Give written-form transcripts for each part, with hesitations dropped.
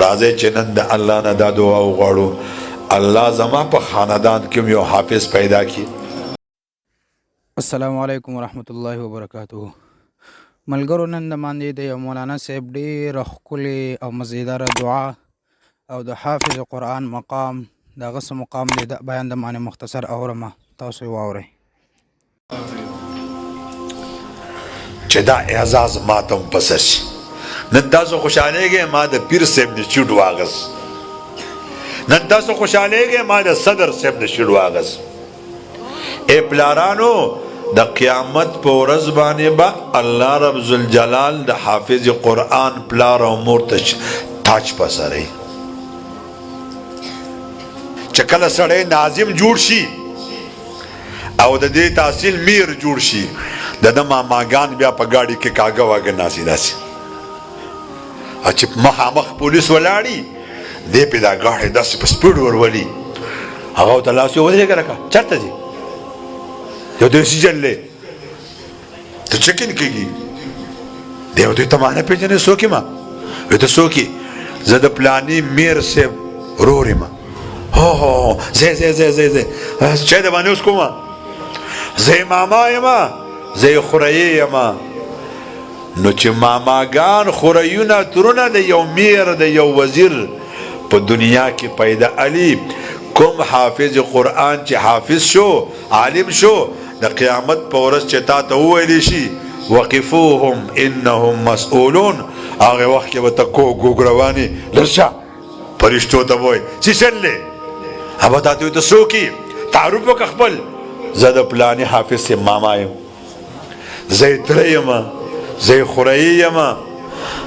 راځئ چې نن د الله نه دا دعا وغواړو الله زما په خاندان کې یو حافظ پیدا کړي. السلام علیکم ورحمت الله وبرکاتہ. ملګرو، نن د باندې د یو مولانا صاحب ډېره ښکلې او مزیداره دعا او د حافظ قرآن مقام دغه څه مقام دی د بیان د باندې مختصر اورمه، تاسو یې واورئ. چې دا اعزاز ماتم پسر شي. نن تاسو خوشحالیږئ ما د پیر صاحب نه چیټ واغس، نن تاسو خوشحالیږئ ما د صدر صاحب نه چیټ واغس. اے پلارانو، د قیامت په ورځ باندې به الله رب ذوالجلال د حافظ قرآن پلار او مور ته تاج پسروي. چې کله سړی ناظم جوړ شي او د دې تحصیل میر جوړ شي، د ماماګان بیا په ګاډي کې کاږه واږه ناسي داسې، چې مخامخ پولیس ولاړي دی پې دا ګاډی داسې په سپیډ ورولي، هغه ورته لاس یې ودرېږه لکه چېرته ځي؟ یو دیوسي جل دی، ته چکن کېږي دی. ورته ته ما نه پېژنې څوک یم؟ وایي ته څوک یې؟ زه د پلاني میر صاحب ورور یم. هو ځئ چای د باندې اوس کومه؟ زه یې ماما یم، زه یې خوريي یم. نو چې ماماګان خوريونه ترونه د یو میر د یو وزیر په دنیا کې پیدا علي، کوم حافظ قرآن چې حافظ شو عالم شو، د قیامت په ورځ چې تا ته وویلی شي وقفوهم انهم مسئولون، هغه وخت کې به ته کوږ روانې لرشه فرشتو ته وایي چې چلې هغه تا ته وایي ته څوک یې؟ تعارف وکړه خپل. زه د پلاني حافظ صاحب ماما یم، زه یې تره یم، زه یې خوريي یم.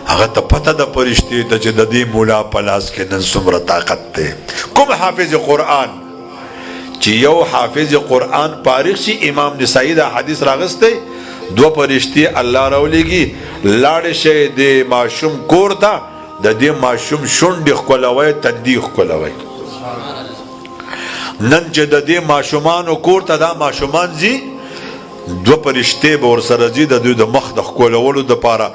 هغه ته پته ده فرشتې ته چې د دې مولا په لاس کې نن څومره طاقت دی. کوم حافظ قرآن چې یو حافظ قرآن فارغ شي، امام نسائی دا حدیث راغستی، دو فرشتې الله راولیږي، لاړې شئ د ماشوم کور ته، د دې ماشوم شونډې ښکلوئ، تندي ښکلوئ. نن چې د دې ماشومانو کور ته دا ماشومان ځي، دو فرشتې به ورسره ځي د دوی د مخ د ښکلولو دپاره.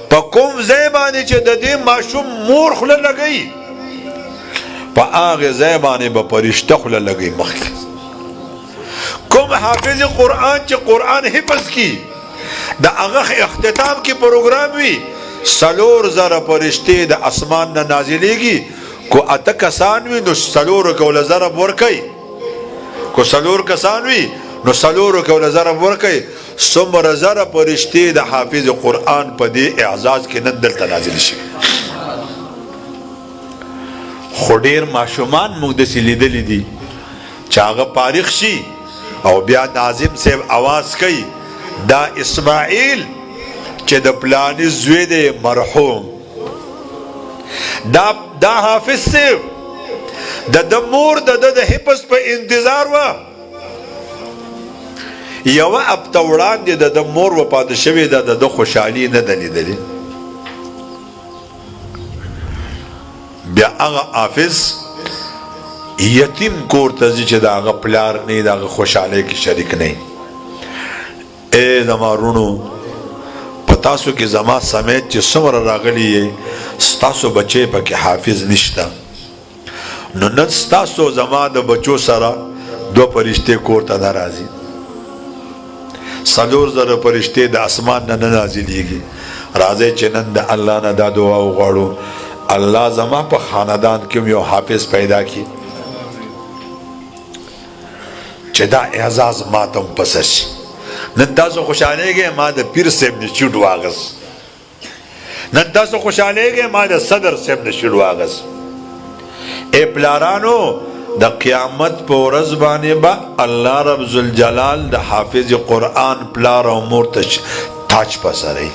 په کوم ځای باندې چې د دې ماشوم مور خوله لګوي، په هغې ځای باندې به فرشته خوله لګوي مخکې. کوم حافظ قرآن چې قرآن حفظ کی، د هغه اختتام کې پروګرام وي، 4,000 فرشتې د اسمان نه نازلیږي. کو اته کسان وي نو 4 کوله ضرب ورکوي، کو 4 کسان وي نو 4 کوله ضرب ورکوي. څومره زره فرشتې د حافظ قرآن په دې اعزاز کې نن دلته نازل شي. خو ډېر ماشومان موږ داسې لیدلي دي چې هغه فارغ شي او بیا ناظم صاحب آواز کوي دا اسماعیل چې د پلاني زوی دی مرحوم، دا حافظ صاحب د مور د حفظ په انتظار وه. یوه هفته وړاندې د مور وفاته شوې ده، د خوشحالي نه ده لیدلې. بیا هغه حافظ یتیم کور ته ځي چې د هغه پلار نه د هغه خوشحالۍ کې شریک نه. ای زما وروڼو، په تاسو کې زما سمیت چې څومره راغلي یې، ستاسو بچی پکې حافظ نشته. نو نن ستاسو زما د بچو سره 2 فرشتې کور ته نه راځي، 4,000 فرشتې د اسمان نه نه نازلیږي. راځئ چې نن د الله نه دا دعا وغواړو الله زما په خاندان کې یو حافظ پیدا کړي، چې دا اعزاز ماتم پسر شي. نن تاسو خوشحالیږئ ما د پیر صاحب نه چیټ واغس، نن تاسو خوشحالیږئ ما د صدر صاحب نه چیټ واغس. اے پلارانو، د قیامت په ورځ باندې به الله رب ذوالجلال د حافظ قرآن پلار او مور ته تاج پسروي.